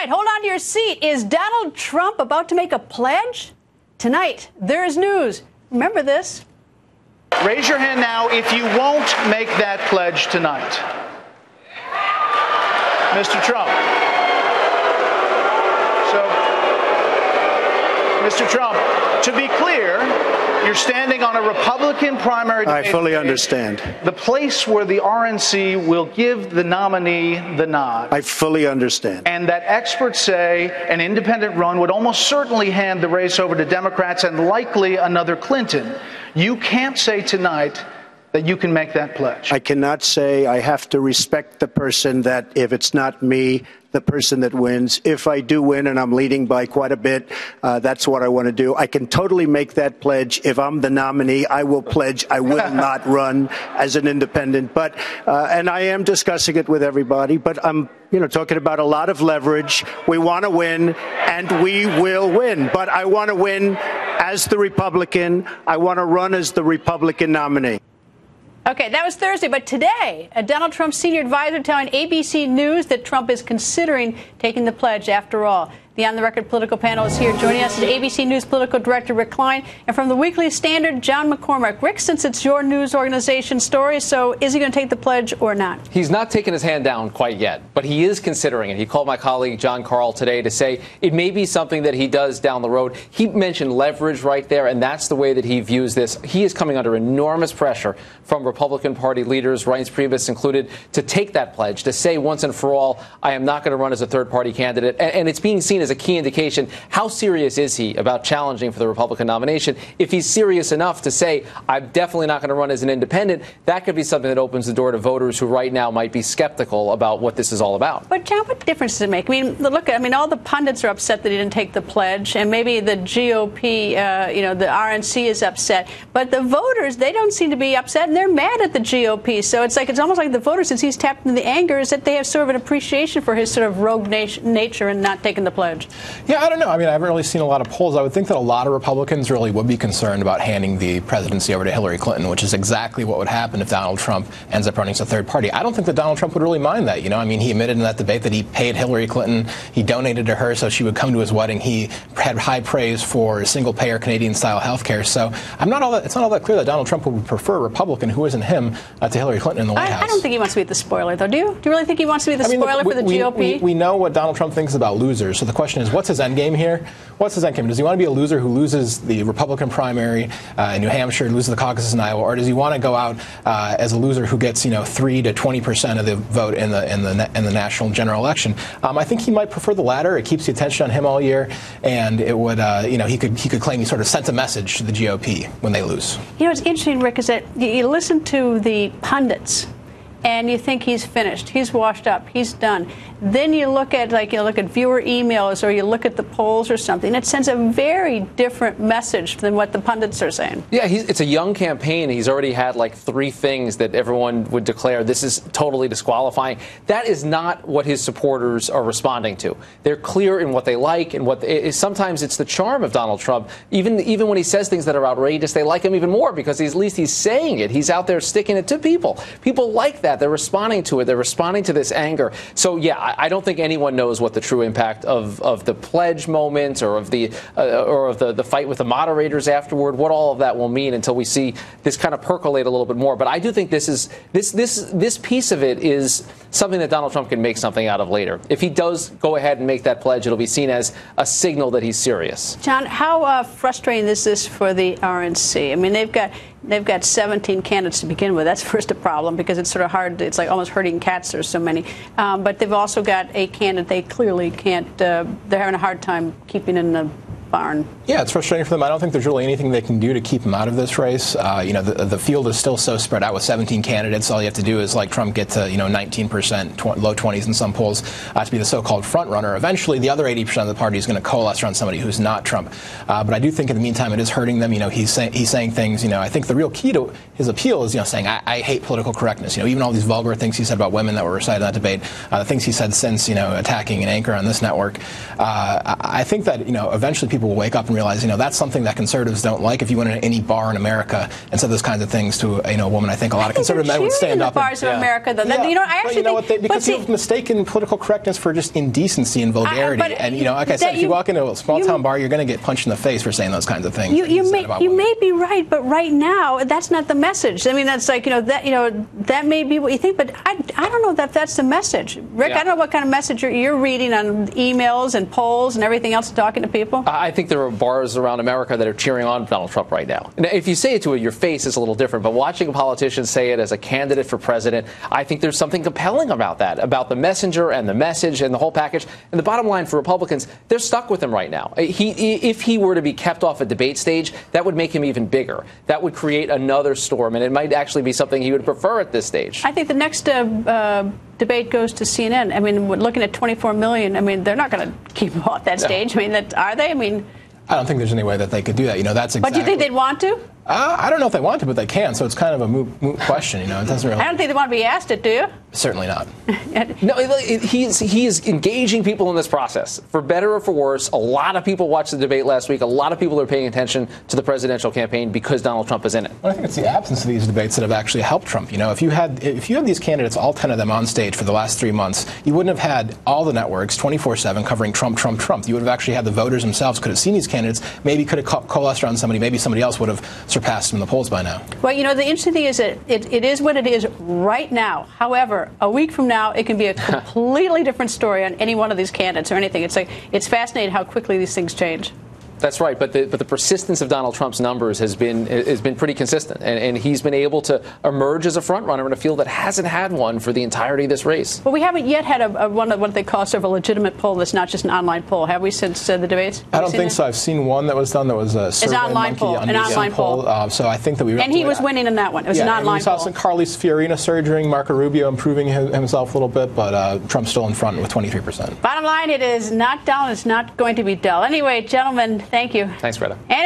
Tonight, hold on to your seat. Is Donald Trump about to make a pledge? Tonight, there is news. Remember this. Raise your hand now if you won't make that pledge tonight. Mr. Trump. So, Mr. Trump, to be clear, you're standing on a Republican primary debate. I fully understand. The place where the RNC will give the nominee the nod. I fully understand. And that experts say an independent run would almost certainly hand the race over to Democrats and likely another Clinton. You can't say tonight that you can make that pledge. I cannot say. I have to respect the person that, if it's not me, the person that wins. If I do win and I'm leading by quite a bit, that's what I want to do. I can totally make that pledge. If I'm the nominee, I will pledge I will not run as an independent. But and I am discussing it with everybody. But I'm talking about a lot of leverage. We want to win, and we will win. But I want to win as the Republican. I want to run as the Republican nominee. Okay, that was Thursday, but today, a Donald Trump senior advisor telling ABC News that Trump is considering taking the pledge after all. The On the Record political panel is here. Joining us is ABC News political director Rick Klein, and from the Weekly Standard, John McCormick. Rick, since it's your news organization story, so is he going to take the pledge or not? He's not taken his hand down quite yet, but he is considering it. He called my colleague John Carl today to say it may be something that he does down the road. He mentioned leverage right there, and that's the way that he views this. He is coming under enormous pressure from Republican Party leaders, Reince Priebus included, to take that pledge, to say once and for all, I am not going to run as a third-party candidate. And it's being seen as a key indication. How serious is he about challenging for the Republican nomination? If he's serious enough to say, I'm definitely not going to run as an independent, that could be something that opens the door to voters who right now might be skeptical about what this is all about. But, John, what difference does it make? I mean, all the pundits are upset that he didn't take the pledge, and maybe the GOP, the RNC is upset. But the voters, they don't seem to be upset, and they're mad at the GOP. So it's almost like the voters, since he's tapped into the anger, is that they have sort of an appreciation for his sort of rogue nature and not taking the pledge. Yeah, I don't know. I mean, I haven't really seen a lot of polls. I would think that a lot of Republicans really would be concerned about handing the presidency over to Hillary Clinton, which is exactly what would happen if Donald Trump ends up running as a third party. I don't think that Donald Trump would really mind that. I mean, he admitted in that debate that he paid Hillary Clinton. He donated to her so she would come to his wedding. He had high praise for single-payer Canadian-style health care. So it's not all that clear that Donald Trump would prefer a Republican who isn't him to Hillary Clinton in the White House. I don't think he wants to be the spoiler, though. Do you? Do you really think he wants to be the spoiler for the GOP? We know what Donald Trump thinks about losers. So the question is, what's his end game here? What's his end game? Does he want to be a loser who loses the Republican primary in New Hampshire, loses the caucuses in Iowa, or does he want to go out as a loser who gets 3 to 20% of the vote in the national general election? I think he might prefer the latter. It keeps the attention on him all year, and it would he could claim he sort of sent a message to the GOP when they lose. What's interesting, Rick, is that you listen to the pundits, and you think he's finished, he's washed up, he's done. Then you look at viewer emails, or you look at the polls or something. It sends a very different message than what the pundits are saying. Yeah, it's a young campaign. He's already had 3 things that everyone would declare this is totally disqualifying. That is not what his supporters are responding to. They're clear in what they like, and sometimes it's the charm of Donald Trump. Even when he says things that are outrageous, they like him even more because at least he's saying it. He's out there sticking it to people. People like that. They're responding to it. They're responding to this anger. So yeah, I don't think anyone knows what the true impact of the pledge moment or of the fight with the moderators afterward, what all of that will mean until we see this kind of percolate a little bit more. But I do think this piece of it is something that Donald Trump can make something out of later. If he does go ahead and make that pledge, it'll be seen as a signal that he's serious. John, how frustrating is this for the RNC? I mean, they've got 17 candidates to begin with. That's first a problem because it's sort of hard. It's like almost herding cats. There's so many. But they've also got a candidate they clearly can't. They're having a hard time keeping in the barn. Yeah, it's frustrating for them. I don't think there's really anything they can do to keep him out of this race. The field is still so spread out with 17 candidates. All you have to do is, like Trump, get to 19%, low 20s in some polls to be the so-called front runner. Eventually, the other 80% of the party is going to coalesce around somebody who's not Trump. But I do think in the meantime it is hurting them. He's saying things. I think the real key to his appeal is saying I hate political correctness. Even all these vulgar things he said about women that were recited in that debate, the things he said since attacking an anchor on this network. I think that eventually people people will wake up and realize, that's something that conservatives don't like. If you went into any bar in America and said those kinds of things to a woman, I think a lot of conservative men would stand up. Bars of America, though. I actually think because you have mistaken political correctness for just indecency and vulgarity. And like I said, if you walk into a small town bar, you're going to get punched in the face for saying those kinds of things. You may be right, but right now that's not the message. I mean, that's like that may be what you think, but I don't know that that's the message. Rick, I don't know what kind of message you're reading on emails and polls and everything else, talking to people. I think there are bars around America that are cheering on Donald Trump right now. Now, if you say it to your face, it's a little different. But watching a politician say it as a candidate for president, I think there's something compelling about that, about the messenger and the message and the whole package. And the bottom line for Republicans, they're stuck with him right now. If he were to be kept off a debate stage, that would make him even bigger. That would create another storm, and it might actually be something he would prefer at this stage. I think the next debate goes to CNN. I mean, looking at 24 million, I mean, they're not going to keep him off that stage. I mean, are they? I mean, I don't think there's any way that they could do that. That's exactly. But do you think they'd want to? I don't know if they want to, but they can. So it's kind of a moot question. It doesn't really. I don't think they want to be asked it, do you? Certainly not. No, he is engaging people in this process. For better or for worse, a lot of people watched the debate last week. A lot of people are paying attention to the presidential campaign because Donald Trump is in it. Well, I think it's the absence of these debates that have actually helped Trump. If you had these candidates, all 10 of them on stage for the last 3 months, you wouldn't have had all the networks 24/7 covering Trump, Trump, Trump. You would have actually had the voters themselves could have seen these candidates, maybe could have coalesced around somebody, maybe somebody else would have surpassed them in the polls by now. Well, the interesting thing is that it is what it is right now. However, a week from now, it can be a completely different story on any one of these candidates or anything. It's fascinating how quickly these things change. That's right, but the persistence of Donald Trump's numbers has been pretty consistent, and he's been able to emerge as a front runner in a field that hasn't had one for the entirety of this race. But we haven't yet had one of what they call sort of a legitimate poll that's not just an online poll, have we, since the debates? I don't think so. I've seen one that was done that was a survey online poll, an online poll. So I think that we. And he was winning in that one. It was an online poll. We saw some Carlos Fiorina surging, Marco Rubio improving himself a little bit, but Trump's still in front with 23%. Bottom line, it is not dull. It's not going to be dull. Anyway, gentlemen, thank you. Thanks, Greta. And